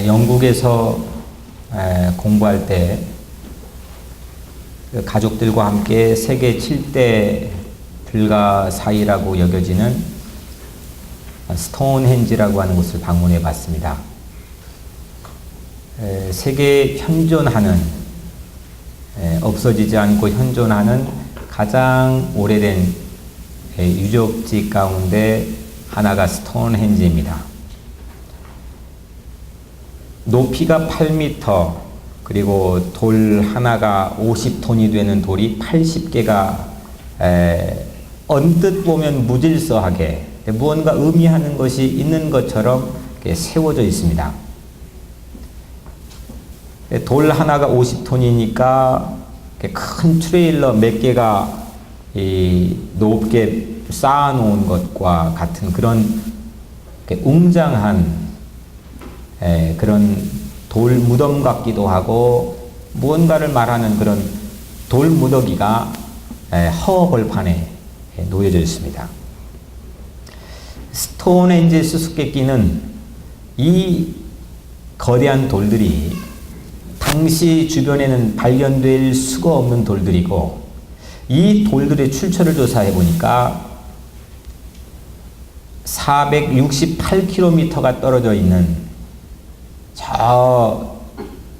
영국에서 공부할 때 가족들과 함께 세계 7대 불가사의라고 여겨지는 스톤헨지라고 하는 곳을 방문해 봤습니다. 세계에 현존하는, 없어지지 않고 현존하는 가장 오래된 유적지 가운데 하나가 스톤헨지입니다. 높이가 8m, 그리고 돌 하나가 50톤이 되는 돌이 80개가 언뜻 보면 무질서하게 무언가 의미하는 것이 있는 것처럼 세워져 있습니다. 돌 하나가 50톤이니까 큰 트레일러 몇 개가 높게 쌓아놓은 것과 같은 그런 웅장한 그런 돌 무덤 같기도 하고, 무언가를 말하는 그런 돌 무더기가 허벌판에 놓여져 있습니다. 스톤헨지 수수께끼는 이 거대한 돌들이 당시 주변에는 발견될 수가 없는 돌들이고, 이 돌들의 출처를 조사해 보니까 468km가 떨어져 있는 저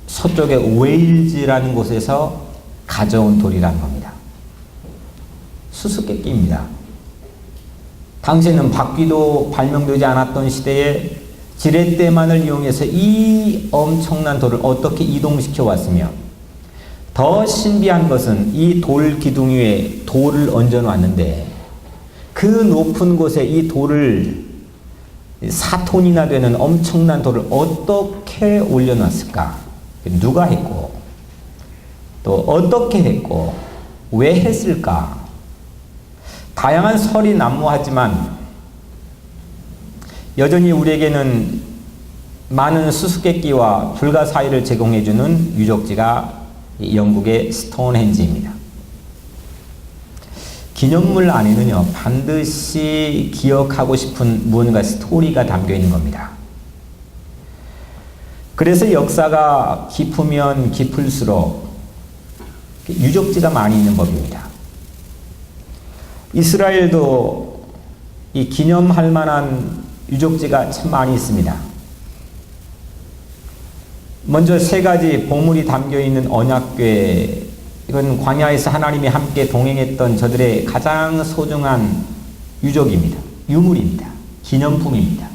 서쪽의 웨일즈라는 곳에서 가져온 돌이라는 겁니다. 수수께끼입니다. 당시에는 바퀴도 발명되지 않았던 시대에 지렛대만을 이용해서 이 엄청난 돌을 어떻게 이동시켜 왔으며, 더 신비한 것은 이 돌 기둥 위에 돌을 얹어 놨는데 그 높은 곳에 이 돌을 4톤이나 되는 엄청난 돌을 어떻게 올려놨을까? 누가 했고, 또 어떻게 했고, 왜 했을까? 다양한 설이 난무하지만 여전히 우리에게는 많은 수수께끼와 불가사의를 제공해주는 유적지가 영국의 스톤헨지입니다. 기념물 안에는요, 반드시 기억하고 싶은 무언가 스토리가 담겨 있는 겁니다. 그래서 역사가 깊으면 깊을수록 유적지가 많이 있는 법입니다. 이스라엘도 이 기념할 만한 유적지가 참 많이 있습니다. 먼저 3가지 보물이 담겨 있는 언약궤, 이건 광야에서 하나님이 함께 동행했던 저들의 가장 소중한 유적입니다. 유물입니다. 기념품입니다.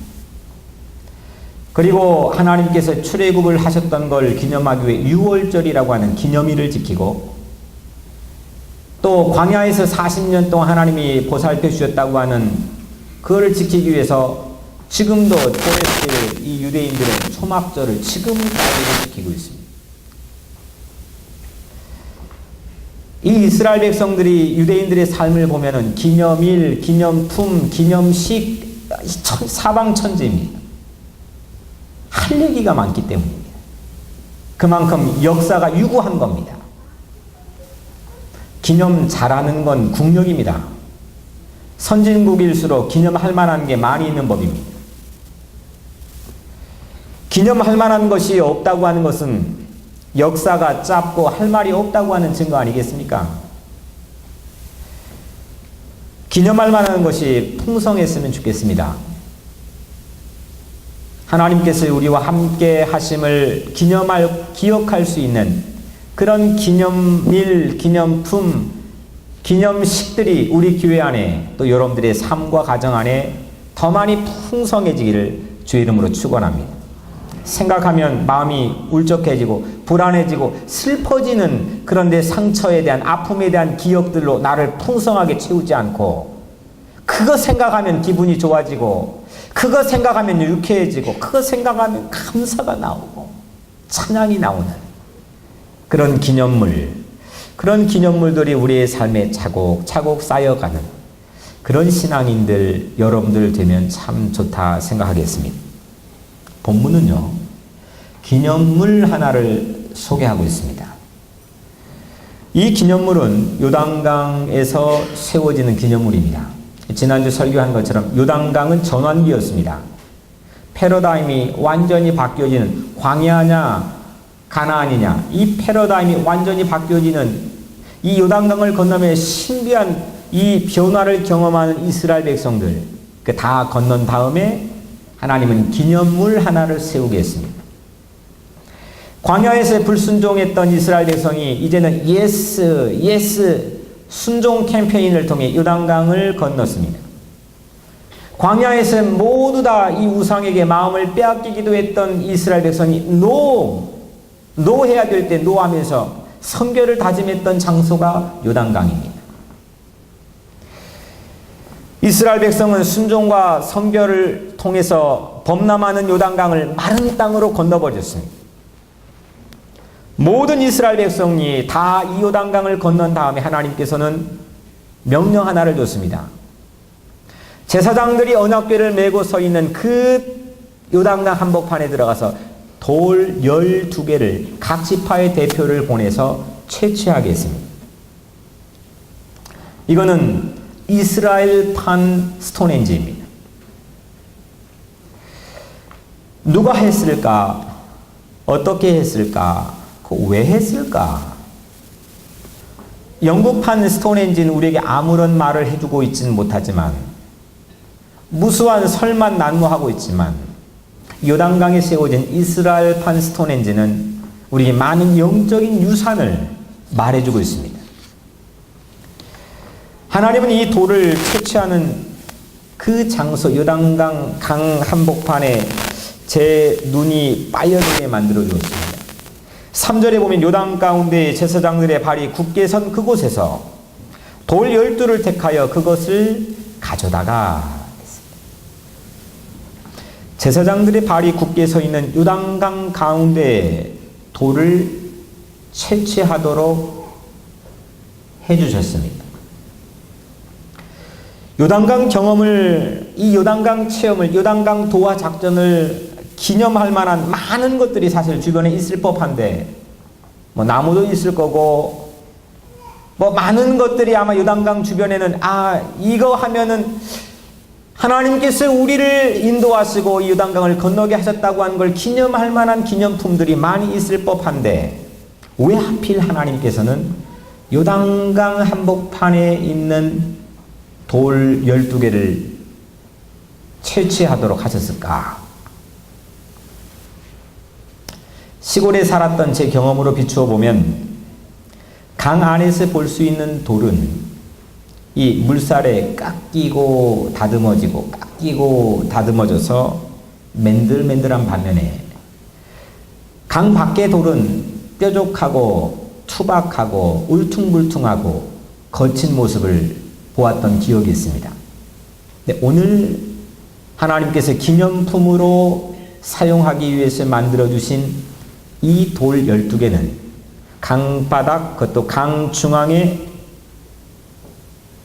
그리고 하나님께서 출애굽을 하셨던 걸 기념하기 위해 유월절이라고 하는 기념일을 지키고, 또 광야에서 40년 동안 하나님이 보살펴 주셨다고 하는 그거를 지키기 위해서 지금도 토레스 이 유대인들은 초막절을 지금까지도 지키고 있습니다. 이 이스라엘 백성들이 유대인들의 삶을 보면은 기념일, 기념품, 기념식 사방천지입니다. 할 얘기가 많기 때문입니다. 그만큼 역사가 유구한 겁니다. 기념 잘하는 건 국력입니다. 선진국일수록 기념할 만한 게 많이 있는 법입니다. 기념할 만한 것이 없다고 하는 것은 역사가 짧고 할 말이 없다고 하는 증거 아니겠습니까? 기념할 만한 것이 풍성했으면 좋겠습니다. 하나님께서 우리와 함께 하심을 기억할 수 있는 그런 기념일, 기념품, 기념식들이 우리 교회 안에, 또 여러분들의 삶과 가정 안에 더 많이 풍성해지기를 주의 이름으로 축원합니다. 생각하면 마음이 울적해지고 불안해지고 슬퍼지는 그런 내 상처에 대한, 아픔에 대한 기억들로 나를 풍성하게 채우지 않고, 그거 생각하면 기분이 좋아지고, 그거 생각하면 유쾌해지고, 그거 생각하면 감사가 나오고 찬양이 나오는 그런 기념물, 그런 기념물들이 우리의 삶에 차곡차곡 쌓여가는 그런 신앙인들 여러분들 되면 참 좋다 생각하겠습니다. 본문은요, 기념물 하나를 소개하고 있습니다. 이 기념물은 요단강에서 세워지는 기념물입니다. 지난주 설교한 것처럼 요단강은 전환기였습니다. 패러다임이 완전히 바뀌어지는, 광야냐 가나안이냐, 이 패러다임이 완전히 바뀌어지는 이 요단강을 건너며 신비한 이 변화를 경험하는 이스라엘 백성들, 그 다 건넌 다음에 하나님은 기념물 하나를 세우겠습니다. 광야에서 불순종했던 이스라엘 백성이 이제는 예스 순종 캠페인을 통해 요단강을 건넜습니다. 광야에서 모두 다 이 우상에게 마음을 빼앗기기도 했던 이스라엘 백성이 노 해야 될 때 노하면서 성결을 다짐했던 장소가 요단강입니다. 이스라엘 백성은 순종과 성결을 통해서 범람하는 요단강을 마른 땅으로 건너버렸습니다. 모든 이스라엘 백성이 다 이 요단강을 건넌 다음에 하나님께서는 명령 하나를 줬습니다. 제사장들이 언약궤를 메고 서 있는 그 요단강 한복판에 들어가서 돌 12개를 각 지파의 대표를 보내서 채취하겠습니다. 이거는 이스라엘판 스톤헨지입니다. 누가 했을까? 어떻게 했을까? 왜 했을까? 영국판 스톤헨지는 우리에게 아무런 말을 해주고 있지는 못하지만, 무수한 설만 난무하고 있지만, 요단강에 세워진 이스라엘판 스톤헨지는 우리에게 많은 영적인 유산을 말해주고 있습니다. 하나님은 이 돌을 채취하는 그 장소, 요단강 강 한복판에 제 눈이 빠여들게 만들어 주었습니다. 3절에 보면 요단 가운데 제사장들의 발이 굳게 선 그곳에서 돌 12를 택하여 그것을 가져다가, 제사장들의 발이 굳게 서 있는 요단강 가운데 돌을 채취하도록 해주셨습니다. 요단강 경험을, 이 요단강 체험을, 요단강 도하 작전을 기념할 만한 많은 것들이 사실 주변에 있을 법한데, 나무도 있을 거고, 많은 것들이 아마 요단강 주변에는, 이거 하면은 하나님께서 우리를 인도하시고 이 요단강을 건너게 하셨다고 하는 걸 기념할 만한 기념품들이 많이 있을 법한데, 왜 하필 하나님께서는 요단강 한복판에 있는 돌 12개를 채취하도록 하셨을까? 시골에 살았던 제 경험으로 비추어 보면, 강 안에서 볼 수 있는 돌은 이 물살에 깎이고 다듬어져서 맨들맨들한 반면에, 강 밖의 돌은 뾰족하고 투박하고 울퉁불퉁하고 거친 모습을 보았던 기억이 있습니다. 근데 오늘 하나님께서 기념품으로 사용하기 위해서 만들어주신 이 돌 12개는 강바닥, 그것도 강 중앙에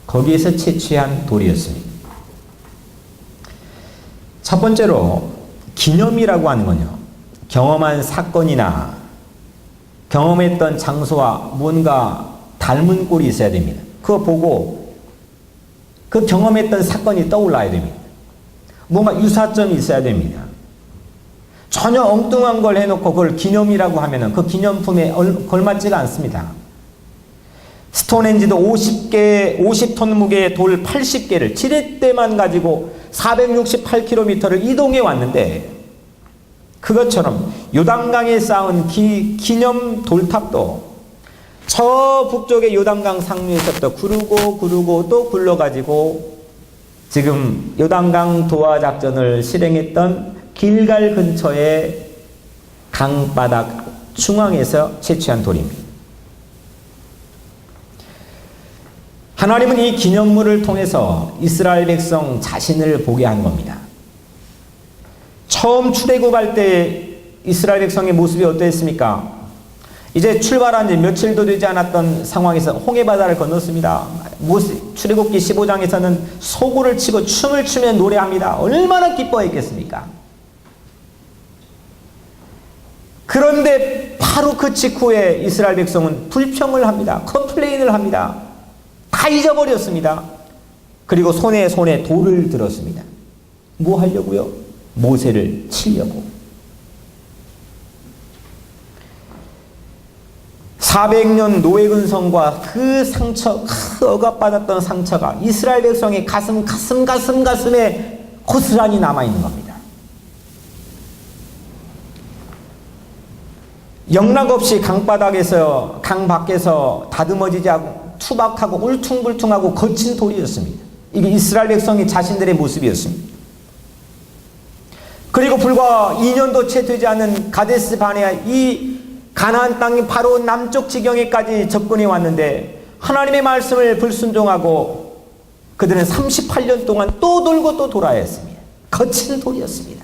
거기에서 채취한 돌이었습니다. 첫 번째로 기념이라고 하는 건요, 경험한 사건이나 경험했던 장소와 뭔가 닮은 꼴이 있어야 됩니다. 그거 보고 그 경험했던 사건이 떠올라야 됩니다. 뭔가 유사점이 있어야 됩니다. 전혀 엉뚱한 걸 해놓고 그걸 기념이라고 하면은 그 기념품에 걸맞지가 않습니다. 스톤헨지도 50톤 무게의 돌 80개를 지렛대만 가지고 468km를 이동해 왔는데, 그것처럼 요단강에 쌓은 기념 돌탑도 저 북쪽의 요단강 상류에서부터 구르고 또 굴러가지고 지금 요단강 도하 작전을 실행했던 길갈 근처의 강바닥 중앙에서 채취한 돌입니다. 하나님은 이 기념물을 통해서 이스라엘 백성 자신을 보게 한 겁니다. 처음 출애굽할 때 이스라엘 백성의 모습이 어땠습니까? 이제 출발한 지 며칠도 되지 않았던 상황에서 홍해바다를 건넜습니다. 출애굽기 15장에서는 소구를 치고 춤을 추며 노래합니다. 얼마나 기뻐했겠습니까? 그런데 바로 그 직후에 이스라엘 백성은 불평을 합니다. 컴플레인을 합니다. 다 잊어버렸습니다. 그리고 손에 돌을 들었습니다. 뭐 하려고요? 모세를 치려고. 400년 노예 근성과 그 상처, 그 억압받았던 상처가 이스라엘 백성의 가슴에 고스란히 남아있는 겁니다. 영락없이 강 밖에서 다듬어지지 않고 투박하고 울퉁불퉁하고 거친 돌이었습니다. 이게 이스라엘 백성이 자신들의 모습이었습니다. 그리고 불과 2년도 채 되지 않은 가데스 바네아, 이 가나안 땅이 바로 남쪽 지경에까지 접근해 왔는데 하나님의 말씀을 불순종하고 그들은 38년 동안 또 돌고 또 돌아야 했습니다. 거친 돌이었습니다.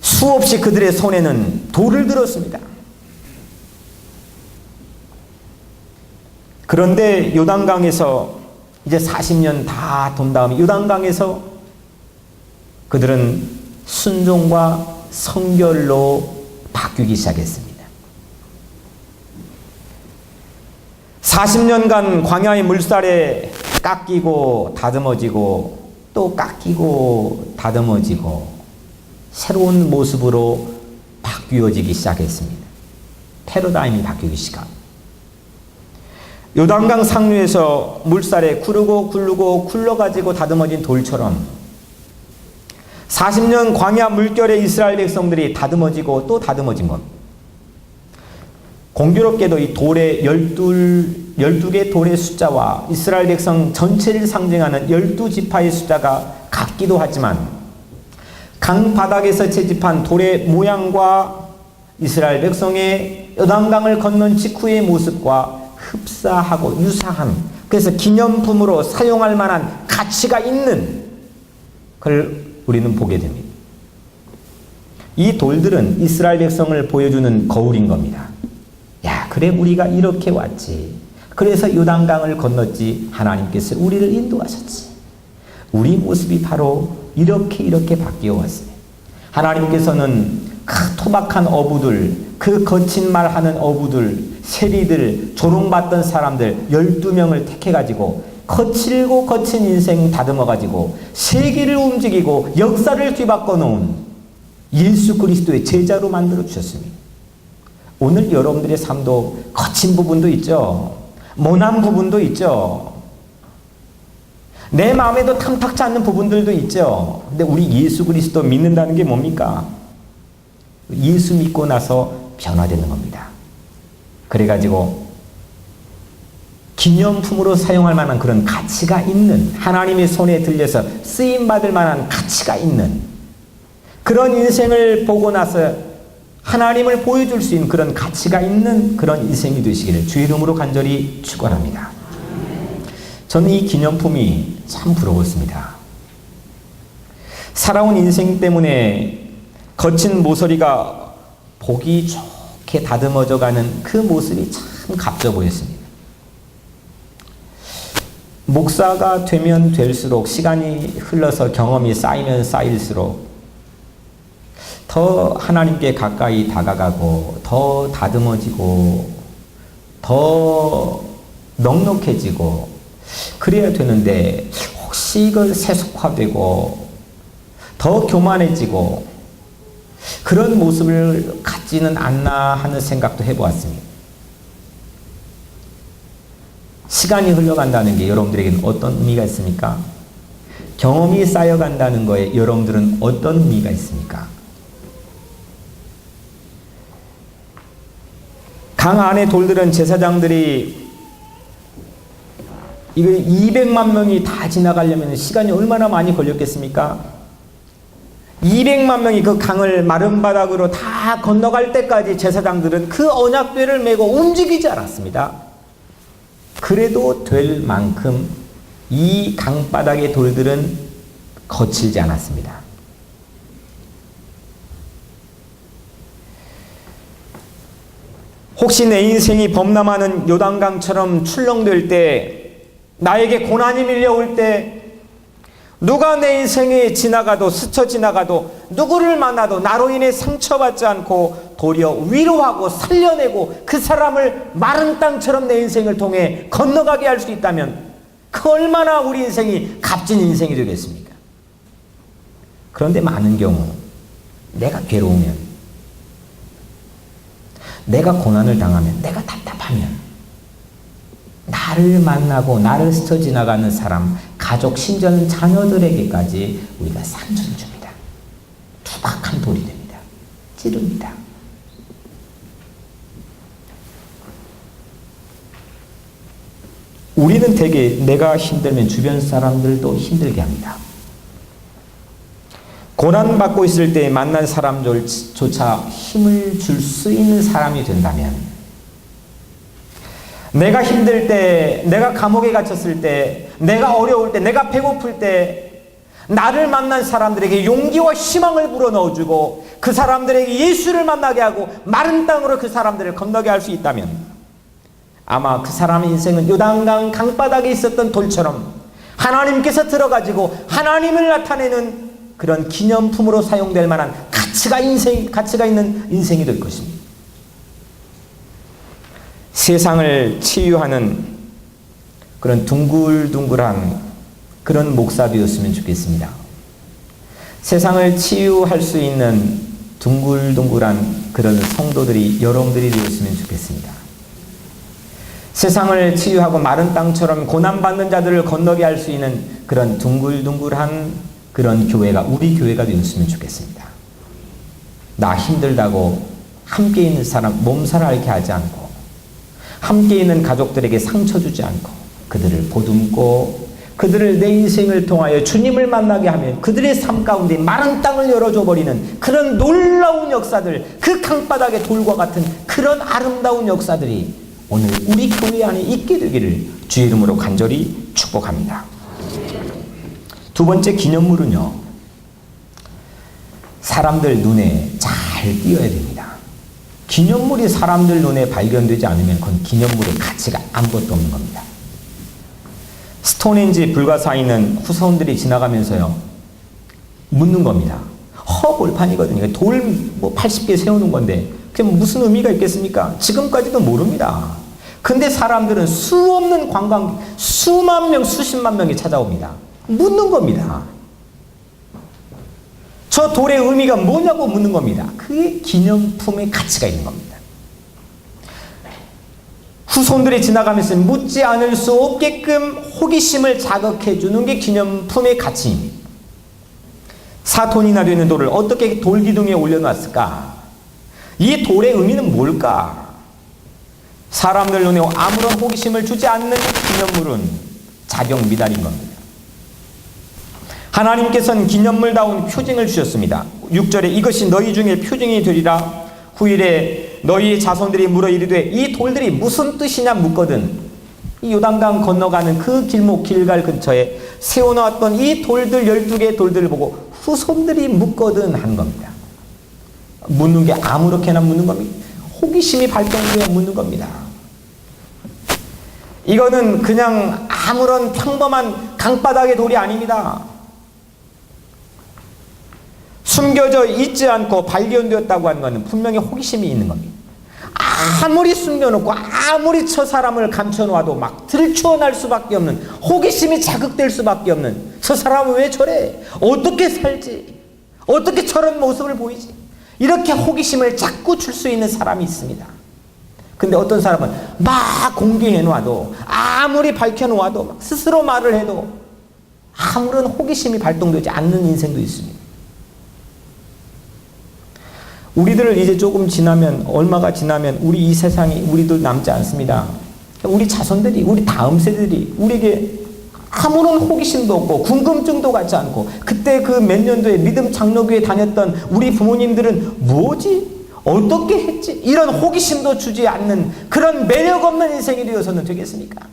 수없이 그들의 손에는 돌을 들었습니다. 그런데 요단강에서 이제 40년 다 돈 다음에 요단강에서 그들은 순종과 성결로 바뀌기 시작했습니다. 40년간 광야의 물살에 깎이고 다듬어지고 또 깎이고 다듬어지고 새로운 모습으로 바뀌어지기 시작했습니다. 패러다임이 바뀌기 시작합니다. 요단강 상류에서 물살에 구르고 굴러가지고 다듬어진 돌처럼 40년 광야 물결의 이스라엘 백성들이 다듬어지고 또 다듬어진 겁니다. 공교롭게도 이 돌의 12개 돌의 숫자와 이스라엘 백성 전체를 상징하는 12지파의 숫자가 같기도 하지만 강 바닥에서 채집한 돌의 모양과 이스라엘 백성의 요단강을 건넌 직후의 모습과 흡사하고 유사한, 그래서 기념품으로 사용할 만한 가치가 있는 걸 우리는 보게 됩니다. 이 돌들은 이스라엘 백성을 보여주는 거울인 겁니다. 야, 그래 우리가 이렇게 왔지. 그래서 요단강을 건넜지. 하나님께서 우리를 인도하셨지. 우리 모습이 바로 이렇게 바뀌어 왔어요. 하나님께서는 그 토박한 어부들, 그 거친 말 하는 어부들, 세리들, 조롱받던 사람들 12명을 택해가지고 거칠고 거친 인생 다듬어가지고 세계를 움직이고 역사를 뒤바꿔 놓은 예수 그리스도의 제자로 만들어 주셨습니다. 오늘 여러분들의 삶도 거친 부분도 있죠. 모난 부분도 있죠. 내 마음에도 탐탁지 않는 부분들도 있죠. 근데 우리 예수 그리스도 믿는다는 게 뭡니까? 예수 믿고 나서 변화되는 겁니다. 그래가지고 기념품으로 사용할 만한 그런 가치가 있는, 하나님의 손에 들려서 쓰임받을 만한 가치가 있는 그런 인생을 보고 나서 하나님을 보여줄 수 있는 그런 가치가 있는 그런 인생이 되시기를 주의 이름으로 간절히 축원합니다. 저는 이 기념품이 참 부러웠습니다. 살아온 인생 때문에 거친 모서리가 보기 좋게 다듬어져가는 그 모습이 참 값져 보였습니다. 목사가 되면 될수록, 시간이 흘러서 경험이 쌓이면 쌓일수록 더 하나님께 가까이 다가가고 더 다듬어지고 더 넉넉해지고 그래야 되는데 혹시 이걸 세속화되고 더 교만해지고 그런 모습을 갖지는 않나 하는 생각도 해보았습니다. 시간이 흘러간다는 게 여러분들에게는 어떤 의미가 있습니까? 경험이 쌓여간다는 거에 여러분들은 어떤 의미가 있습니까? 강 안의 돌들은 제사장들이 이거 200만 명이 다 지나가려면 시간이 얼마나 많이 걸렸겠습니까? 200만 명이 그 강을 마른 바닥으로 다 건너갈 때까지 제사장들은 그 언약궤를 메고 움직이지 않았습니다. 그래도 될 만큼 이 강바닥의 돌들은 거칠지 않았습니다. 혹시 내 인생이 범람하는 요단강처럼 출렁댈 때, 나에게 고난이 밀려올 때, 누가 내 인생에 지나가도, 스쳐 지나가도, 누구를 만나도 나로 인해 상처받지 않고 도리어 위로하고 살려내고 그 사람을 마른 땅처럼 내 인생을 통해 건너가게 할 수 있다면 그 얼마나 우리 인생이 값진 인생이 되겠습니까? 그런데 많은 경우 내가 괴로우면, 내가 고난을 당하면, 내가 답답하면 나를 만나고 나를 스쳐 지나가는 사람, 가족, 심지어는 자녀들에게까지 우리가 상처를 줍니다. 투박한 돌이 됩니다. 찌릅니다. 우리는 대개 내가 힘들면 주변 사람들도 힘들게 합니다. 고난받고 있을 때 만난 사람들조차 힘을 줄 수 있는 사람이 된다면, 내가 힘들 때, 내가 감옥에 갇혔을 때, 내가 어려울 때, 내가 배고플 때 나를 만난 사람들에게 용기와 희망을 불어넣어주고 그 사람들에게 예수를 만나게 하고 마른 땅으로 그 사람들을 건너게 할 수 있다면, 아마 그 사람의 인생은 요단강 강바닥에 있었던 돌처럼 하나님께서 들어가지고 하나님을 나타내는 그런 기념품으로 사용될 만한 가치가 있는 인생이 될 것입니다. 세상을 치유하는 그런 둥글둥글한 그런 목사 되었으면 좋겠습니다. 세상을 치유할 수 있는 둥글둥글한 그런 성도들이 여러분들이 되었으면 좋겠습니다. 세상을 치유하고 마른 땅처럼 고난받는 자들을 건너게 할 수 있는 그런 둥글둥글한 그런 교회가 우리 교회가 되었으면 좋겠습니다. 나 힘들다고 함께 있는 사람 몸살 앓게 하지 않고, 함께 있는 가족들에게 상처 주지 않고 그들을 보듬고 그들을 내 인생을 통하여 주님을 만나게 하면 그들의 삶 가운데 마른 땅을 열어줘 버리는 그런 놀라운 역사들, 그 강바닥의 돌과 같은 그런 아름다운 역사들이 오늘 우리 교회 안에 있게 되기를 주의 이름으로 간절히 축복합니다. 두 번째 기념물은요, 사람들 눈에 잘 띄어야 됩니다. 기념물이 사람들 눈에 발견되지 않으면 그건 기념물의 가치가 아무것도 없는 겁니다. 스톤헨지 불가사의는 후손들이 지나가면서요 묻는 겁니다. 허벌판이거든요. 돌 80개 세우는 건데 그게 무슨 의미가 있겠습니까? 지금까지도 모릅니다. 근데 사람들은 수없는 관광, 수만 명, 수십만 명이 찾아옵니다. 묻는 겁니다. 저 돌의 의미가 뭐냐고 묻는 겁니다. 그게 기념품의 가치가 있는 겁니다. 후손들이 지나가면서 묻지 않을 수 없게끔 호기심을 자극해주는 게 기념품의 가치입니다. 4톤이나 되는 돌을 어떻게 돌기둥에 올려놨을까? 이 돌의 의미는 뭘까? 사람들 눈에 아무런 호기심을 주지 않는 기념물은 자격 미달인 겁니다. 하나님께서는 기념물다운 표징을 주셨습니다. 6절에 이것이 너희 중에 표징이 되리라. 후일에 너희 자손들이 물어 이르되 이 돌들이 무슨 뜻이냐 묻거든. 이 요단강 건너가는 그 길목 길갈 근처에 세워놓았던 이 돌들 12개의 돌들을 보고 후손들이 묻거든 한 겁니다. 묻는 게 아무렇게나 묻는 겁니다. 호기심이 발동되어 묻는 겁니다. 이거는 그냥 아무런 평범한 강바닥의 돌이 아닙니다. 숨겨져 있지 않고 발견되었다고 하는 것은 분명히 호기심이 있는 겁니다. 아무리 숨겨놓고 아무리 저 사람을 감춰놓아도 막 들추어날 수밖에 없는, 호기심이 자극될 수밖에 없는, 저 사람은 왜 저래? 어떻게 살지? 어떻게 저런 모습을 보이지? 이렇게 호기심을 자꾸 줄 수 있는 사람이 있습니다. 근데 어떤 사람은 막 공개해 놓아도, 아무리 밝혀 놓아도, 막 스스로 말을 해도 아무런 호기심이 발동되지 않는 인생도 있습니다. 우리들 이제 조금 지나면, 얼마가 지나면 우리 이 세상에 우리도 남지 않습니다. 우리 자손들이, 우리 다음 세대들이 우리에게 아무런 호기심도 없고 궁금증도 갖지 않고, 그때 그 몇 년도에 믿음 장로교에 다녔던 우리 부모님들은 뭐지? 어떻게 했지? 이런 호기심도 주지 않는 그런 매력 없는 인생이 되어서는 되겠습니까?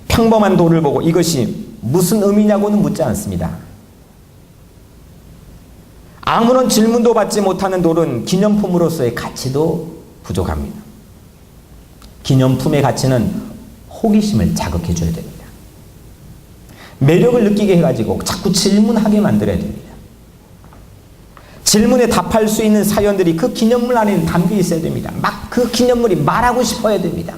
평범한 돌을 보고 이것이 무슨 의미냐고는 묻지 않습니다. 아무런 질문도 받지 못하는 돌은 기념품으로서의 가치도 부족합니다. 기념품의 가치는 호기심을 자극해 줘야 됩니다. 매력을 느끼게 해가지고 자꾸 질문하게 만들어야 됩니다. 질문에 답할 수 있는 사연들이 그 기념물 안에 담겨 있어야 됩니다. 막 그 기념물이 말하고 싶어야 됩니다.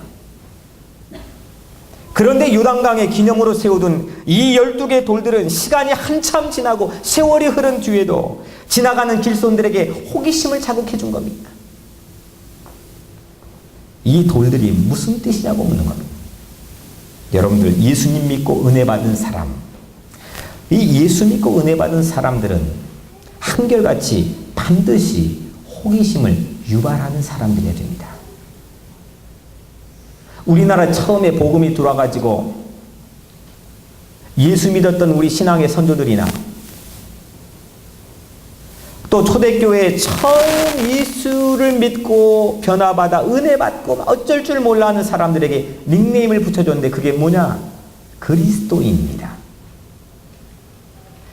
그런데 요단강의 기념으로 세워둔 이 12개 돌들은 시간이 한참 지나고 세월이 흐른 뒤에도 지나가는 길손들에게 호기심을 자극해 준 겁니다. 이 돌들이 무슨 뜻이냐고 묻는 겁니다. 여러분들, 예수님 믿고 은혜 받은 사람, 이 예수 믿고 은혜 받은 사람들은 한결같이 반드시 호기심을 유발하는 사람들이어야 됩니다. 우리나라 처음에 복음이 들어와가지고 예수 믿었던 우리 신앙의 선조들이나 또 초대교회에 처음 예수를 믿고 변화받아 은혜 받고 어쩔 줄 몰라 하는 사람들에게 닉네임을 붙여줬는데 그게 뭐냐? 그리스도인입니다.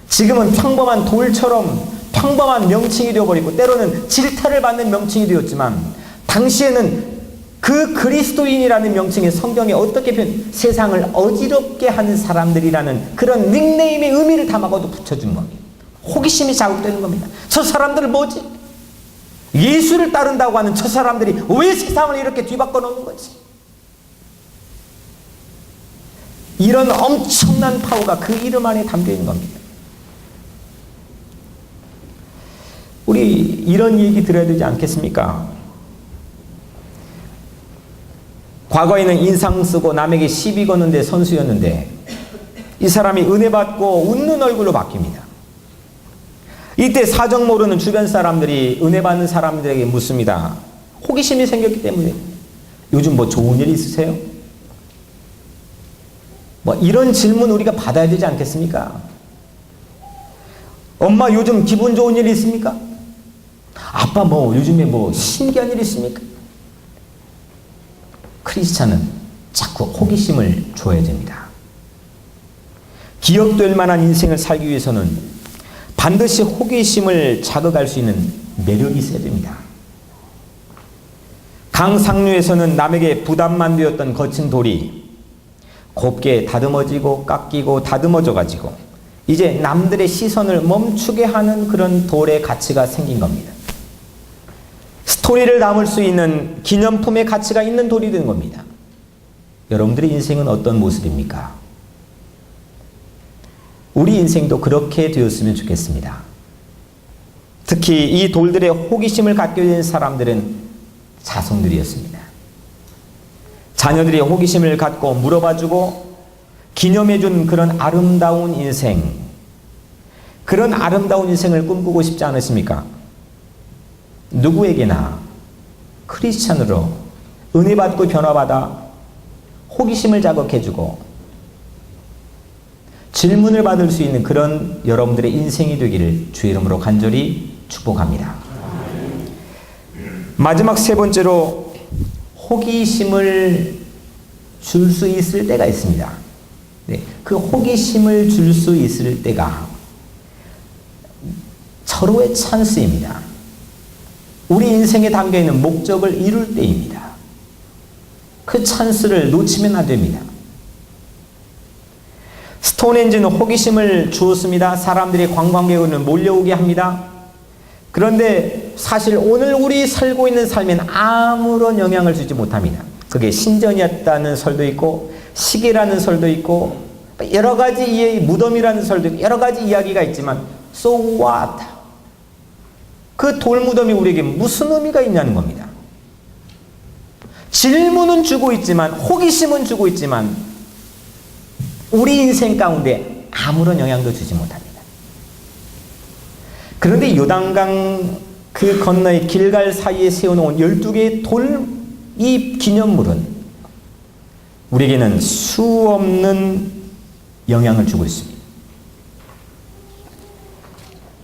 지금은 평범한 돌처럼 평범한 명칭이 되어버리고 때로는 질타를 받는 명칭이 되었지만 당시에는 그 그리스도인이라는 명칭에 성경에 어떻게 세상을 어지럽게 하는 사람들이라는 그런 닉네임의 의미를 담아가도 붙여준 겁니다. 호기심이 자극되는 겁니다. 저 사람들은 뭐지? 예수를 따른다고 하는 저 사람들이 왜 세상을 이렇게 뒤바꿔 놓는 거지? 이런 엄청난 파워가 그 이름 안에 담겨 있는 겁니다. 우리 이런 얘기 들어야 되지 않겠습니까? 과거에는 인상 쓰고 남에게 시비 거는데 선수였는데 이 사람이 은혜 받고 웃는 얼굴로 바뀝니다. 이때 사정 모르는 주변 사람들이 은혜 받는 사람들에게 묻습니다. 호기심이 생겼기 때문에 요즘 뭐 좋은 일 있으세요? 뭐 이런 질문 우리가 받아야 되지 않겠습니까? 엄마 요즘 기분 좋은 일 있습니까? 아빠 뭐 요즘에 뭐 신기한 일 있습니까? 크리스찬은 자꾸 호기심을 줘야 됩니다. 기억될 만한 인생을 살기 위해서는 반드시 호기심을 자극할 수 있는 매력이 있어야 됩니다. 강 상류에서는 남에게 부담만 되었던 거친 돌이 곱게 다듬어지고 깎이고 다듬어져 가지고 이제 남들의 시선을 멈추게 하는 그런 돌의 가치가 생긴 겁니다. 스토리를 담을 수 있는 기념품의 가치가 있는 돌이 된 겁니다. 여러분들의 인생은 어떤 모습입니까? 우리 인생도 그렇게 되었으면 좋겠습니다. 특히 이 돌들의 호기심을 갖게 된 사람들은 자손들이었습니다. 자녀들이 호기심을 갖고 물어봐주고 기념해준 그런 아름다운 인생, 그런 아름다운 인생을 꿈꾸고 싶지 않으십니까? 누구에게나 크리스찬으로 은혜 받고 변화받아 호기심을 자극해주고 질문을 받을 수 있는 그런 여러분들의 인생이 되기를 주의 이름으로 간절히 축복합니다. 마지막 세 번째로 호기심을 줄 수 있을 때가 있습니다. 네, 그 호기심을 줄 수 있을 때가 서로의 찬스입니다. 우리 인생에 담겨있는 목적을 이룰 때입니다. 그 찬스를 놓치면 안 됩니다. 스톤헨지는 호기심을 주었습니다. 사람들이 관광객을 몰려오게 합니다. 그런데 사실 오늘 우리 살고 있는 삶엔 아무런 영향을 주지 못합니다. 그게 신전이었다는 설도 있고 시계라는 설도 있고 여러 가지 무덤이라는 설도 있고 여러 가지 이야기가 있지만 so what? 그 돌무덤이 우리에게 무슨 의미가 있냐는 겁니다. 질문은 주고 있지만 호기심은 주고 있지만 우리 인생 가운데 아무런 영향도 주지 못합니다. 그런데 요단강 그 건너의 길갈 사이에 세워놓은 12개의 돌 이 기념물은 우리에게는 수없는 영향을 주고 있습니다.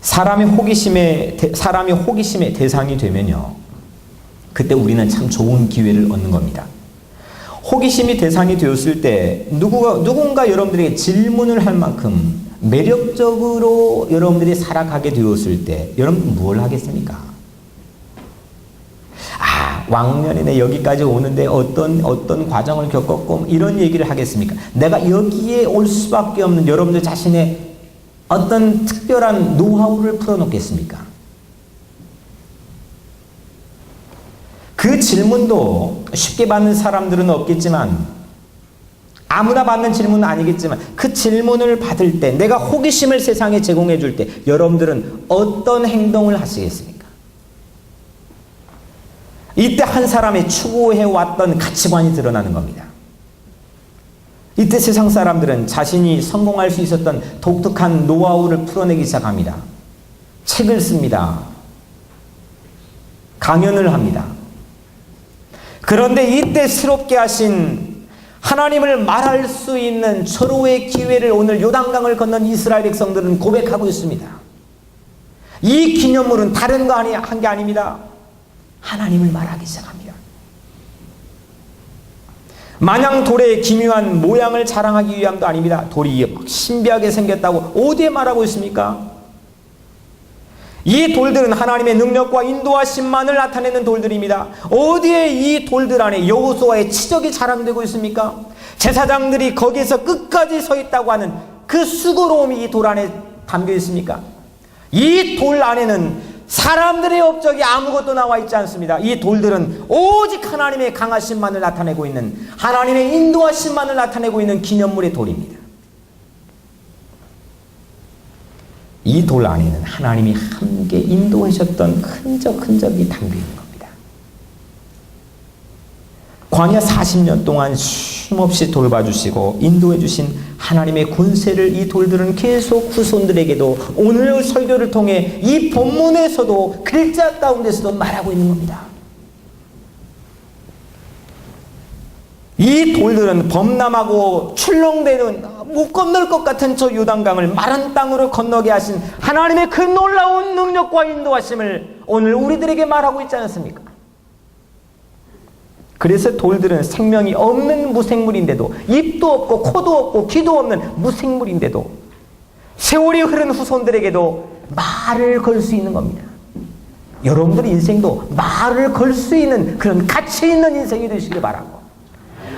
사람이 호기심의 대상이 되면요, 그때 우리는 참 좋은 기회를 얻는 겁니다. 호기심이 대상이 되었을 때 누군가 여러분들에게 질문을 할 만큼 매력적으로 여러분들이 살아가게 되었을 때 여러분 뭘 하겠습니까? 왕년에 여기까지 오는데 어떤 과정을 겪었고 이런 얘기를 하겠습니까? 내가 여기에 올 수밖에 없는 여러분들 자신의 어떤 특별한 노하우를 풀어놓겠습니까? 그 질문도 쉽게 받는 사람들은 없겠지만 아무나 받는 질문은 아니겠지만 그 질문을 받을 때, 내가 호기심을 세상에 제공해 줄 때 여러분들은 어떤 행동을 하시겠습니까? 이때 한 사람이 추구해왔던 가치관이 드러나는 겁니다. 이때 세상 사람들은 자신이 성공할 수 있었던 독특한 노하우를 풀어내기 시작합니다. 책을 씁니다. 강연을 합니다. 그런데 이때 새롭게 하신 하나님을 말할 수 있는 절호의 기회를 오늘 요단강을 건넌 이스라엘 백성들은 고백하고 있습니다. 이 기념물은 다른 거 한 게 아닙니다. 하나님을 말하기 시작합니다. 마냥 돌의 기묘한 모양을 자랑하기 위함도 아닙니다. 돌이 신비하게 생겼다고 어디에 말하고 있습니까? 이 돌들은 하나님의 능력과 인도하심만을 나타내는 돌들입니다. 어디에 이 돌들 안에 여호수아의 치적이 자랑되고 있습니까? 제사장들이 거기에서 끝까지 서 있다고 하는 그 수고로움이 이 돌 안에 담겨 있습니까? 이 돌 안에는 사람들의 업적이 아무것도 나와 있지 않습니다. 이 돌들은 오직 하나님의 강하심만을 나타내고 있는, 하나님의 인도하심만을 나타내고 있는 기념물의 돌입니다. 이 돌 안에는 하나님이 함께 인도하셨던 흔적이 담겨 있는 겁니다. 광야 40년 동안 쉼없이 돌봐주시고 인도해주신 하나님의 권세를 이 돌들은 계속 후손들에게도 오늘 설교를 통해 이 본문에서도 글자 가운데서도 말하고 있는 겁니다. 이 돌들은 범람하고 출렁대는 못 건널 것 같은 저 요단강을 마른 땅으로 건너게 하신 하나님의 그 놀라운 능력과 인도하심을 오늘 우리들에게 말하고 있지 않습니까? 그래서 돌들은 생명이 없는 무생물인데도, 입도 없고 코도 없고 귀도 없는 무생물인데도 세월이 흐른 후손들에게도 말을 걸 수 있는 겁니다. 여러분들의 인생도 말을 걸 수 있는 그런 가치 있는 인생이 되시길 바라고,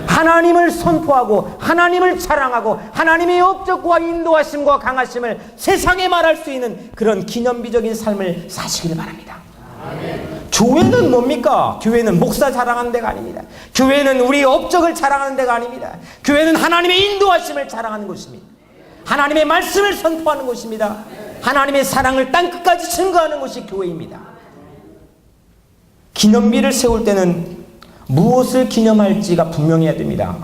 하나님을 선포하고 하나님을 자랑하고 하나님의 업적과 인도하심과 강하심을 세상에 말할 수 있는 그런 기념비적인 삶을 사시길 바랍니다. 아멘. 교회는 뭡니까? 교회는 목사 자랑하는 데가 아닙니다. 교회는 우리 업적을 자랑하는 데가 아닙니다. 교회는 하나님의 인도하심을 자랑하는 곳입니다. 하나님의 말씀을 선포하는 곳입니다. 하나님의 사랑을 땅끝까지 증거하는 곳이 교회입니다. 기념비를 세울 때는 무엇을 기념할지가 분명해야 됩니다.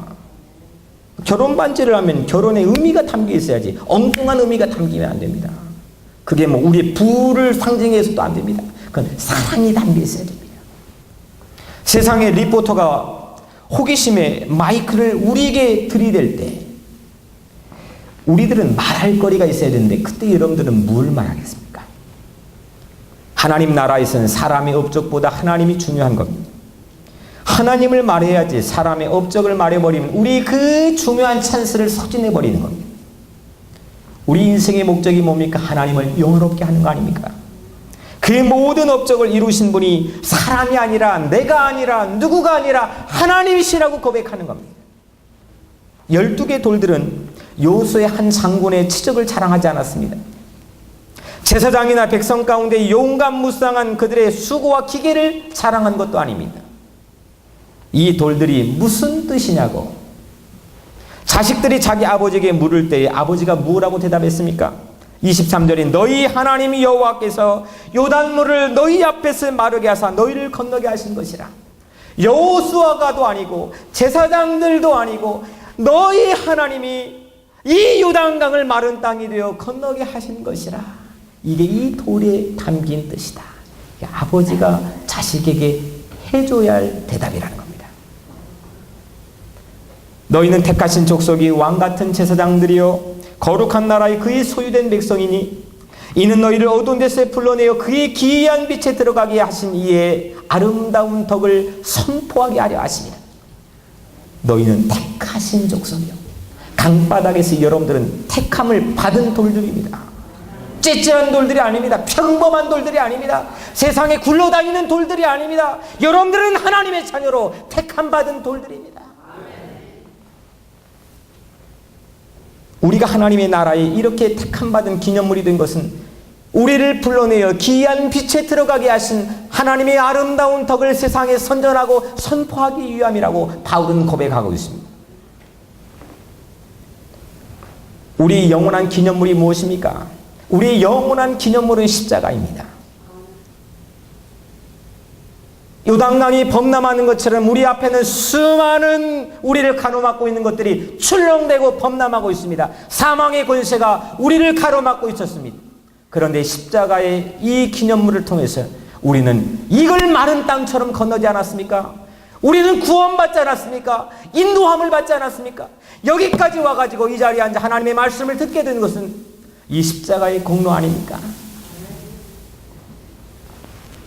결혼 반지를 하면 결혼의 의미가 담겨 있어야지 엉뚱한 의미가 담기면 안 됩니다. 그게 뭐 우리의 부를 상징해서도 안 됩니다. 그건 사랑이 담겨 있어야 됩니다. 세상의 리포터가 호기심에 마이크를 우리에게 들이댈 때 우리들은 말할 거리가 있어야 되는데 그때 여러분들은 뭘 말하겠습니까? 하나님 나라에서는 사람의 업적보다 하나님이 중요한 겁니다. 하나님을 말해야지 사람의 업적을 말해버리면 우리 그 중요한 찬스를 소진해버리는 겁니다. 우리 인생의 목적이 뭡니까? 하나님을 영화롭게 하는 거 아닙니까? 그 모든 업적을 이루신 분이 사람이 아니라 내가 아니라 누구가 아니라 하나님이시라고 고백하는 겁니다. 12개 돌들은 여호수아의 한 장군의 치적을 자랑하지 않았습니다. 제사장이나 백성 가운데 용감무쌍한 그들의 수고와 기계를 자랑한 것도 아닙니다. 이 돌들이 무슨 뜻이냐고 자식들이 자기 아버지에게 물을 때에 아버지가 뭐라고 대답했습니까? 23절인 너희 하나님 여호와께서 요단물을 너희 앞에서 마르게 하사 너희를 건너게 하신 것이라. 여호수아가도 아니고 제사장들도 아니고 너희 하나님이 이 요단강을 마른 땅이 되어 건너게 하신 것이라. 이게 이 돌에 담긴 뜻이다. 아버지가 자식에게 해줘야 할 대답이라는 겁니다. 너희는 택하신 족속이 왕같은 제사장들이요 거룩한 나라의 그의 소유된 백성이니 이는 너희를 어두운 데서 불러내어 그의 기이한 빛에 들어가게 하신 이의 아름다운 덕을 선포하게 하려 하십니다. 너희는 택하신 족속이요. 강바닥에서 여러분들은 택함을 받은 돌들입니다. 째째한 돌들이 아닙니다. 평범한 돌들이 아닙니다. 세상에 굴러다니는 돌들이 아닙니다. 여러분들은 하나님의 자녀로 택함 받은 돌들입니다. 우리가 하나님의 나라에 이렇게 택함받은 기념물이 된 것은 우리를 불러내어 기이한 빛에 들어가게 하신 하나님의 아름다운 덕을 세상에 선전하고 선포하기 위함이라고 바울은 고백하고 있습니다. 우리 영원한 기념물이 무엇입니까? 우리의 영원한 기념물은 십자가입니다. 요단강이 범람하는 것처럼 우리 앞에는 수많은 우리를 가로막고 있는 것들이 출렁대고 범람하고 있습니다. 사망의 권세가 우리를 가로막고 있었습니다. 그런데 십자가의 이 기념물을 통해서 우리는 이걸 마른 땅처럼 건너지 않았습니까? 우리는 구원받지 않았습니까? 인도함을 받지 않았습니까? 여기까지 와가지고 이 자리에 앉아 하나님의 말씀을 듣게 된 것은 이 십자가의 공로 아닙니까?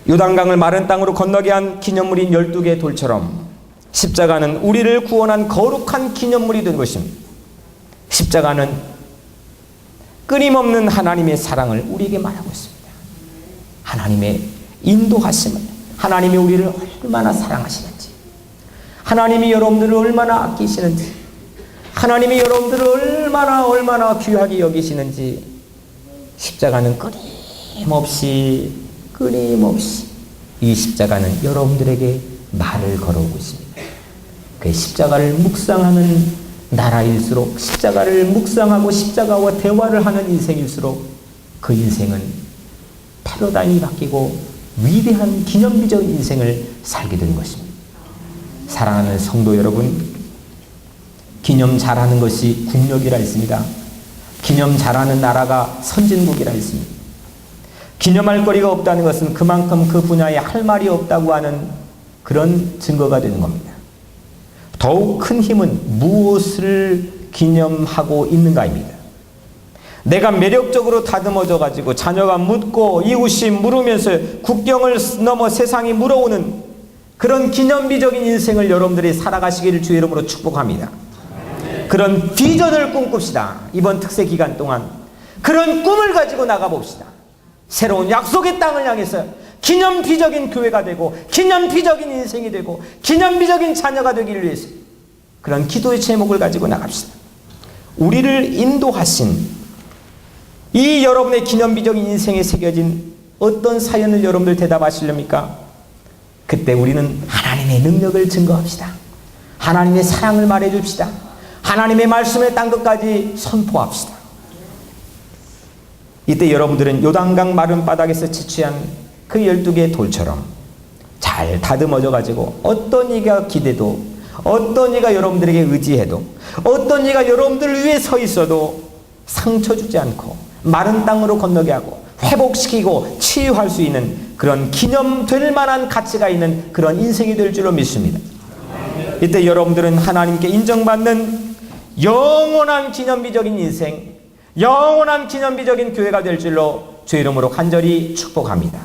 요단강을 마른 땅으로 건너게 한 기념물인 12개의 돌처럼 십자가는 우리를 구원한 거룩한 기념물이 된 것입니다. 십자가는 끊임없는 하나님의 사랑을 우리에게 말하고 있습니다. 하나님의 인도하심을, 하나님이 우리를 얼마나 사랑하시는지, 하나님이 여러분들을 얼마나 아끼시는지, 하나님이 여러분들을 얼마나 귀하게 여기시는지 십자가는 끊임없이 이 십자가는 여러분들에게 말을 걸어오고 있습니다. 그 십자가를 묵상하는 나라일수록, 십자가를 묵상하고 십자가와 대화를 하는 인생일수록 그 인생은 패러다임이 바뀌고 위대한 기념비적인 인생을 살게 되는 것입니다. 사랑하는 성도 여러분, 기념 잘하는 것이 국력이라 했습니다. 기념 잘하는 나라가 선진국이라 했습니다. 기념할 거리가 없다는 것은 그만큼 그 분야에 할 말이 없다고 하는 그런 증거가 되는 겁니다. 더욱 큰 힘은 무엇을 기념하고 있는가입니다. 내가 매력적으로 다듬어져 가지고 자녀가 묻고 이웃이 물으면서 국경을 넘어 세상이 물어오는 그런 기념비적인 인생을 여러분들이 살아가시기를 주의 이름으로 축복합니다. 그런 비전을 꿈꿉시다. 이번 특세 기간 동안 그런 꿈을 가지고 나가봅시다. 새로운 약속의 땅을 향해서 기념비적인 교회가 되고 기념비적인 인생이 되고 기념비적인 자녀가 되기를 위해서 그런 기도의 제목을 가지고 나갑시다. 우리를 인도하신 이 여러분의 기념비적인 인생에 새겨진 어떤 사연을 여러분들 대답하시렵니까? 그때 우리는 하나님의 능력을 증거합시다. 하나님의 사랑을 말해줍시다. 하나님의 말씀의 땅 끝까지 선포합시다. 이때 여러분들은 요단강 마른 바닥에서 채취한 그 12개의 돌처럼 잘 다듬어져 가지고 어떤 이가 기대도, 어떤 이가 여러분들에게 의지해도, 어떤 이가 여러분들을 위해 서 있어도 상처 주지 않고 마른 땅으로 건너게 하고 회복시키고 치유할 수 있는 그런 기념될 만한 가치가 있는 그런 인생이 될 줄로 믿습니다. 이때 여러분들은 하나님께 인정받는 영원한 기념비적인 인생, 영원한 기념비적인 교회가 될 줄로 주의 이름으로 간절히 축복합니다.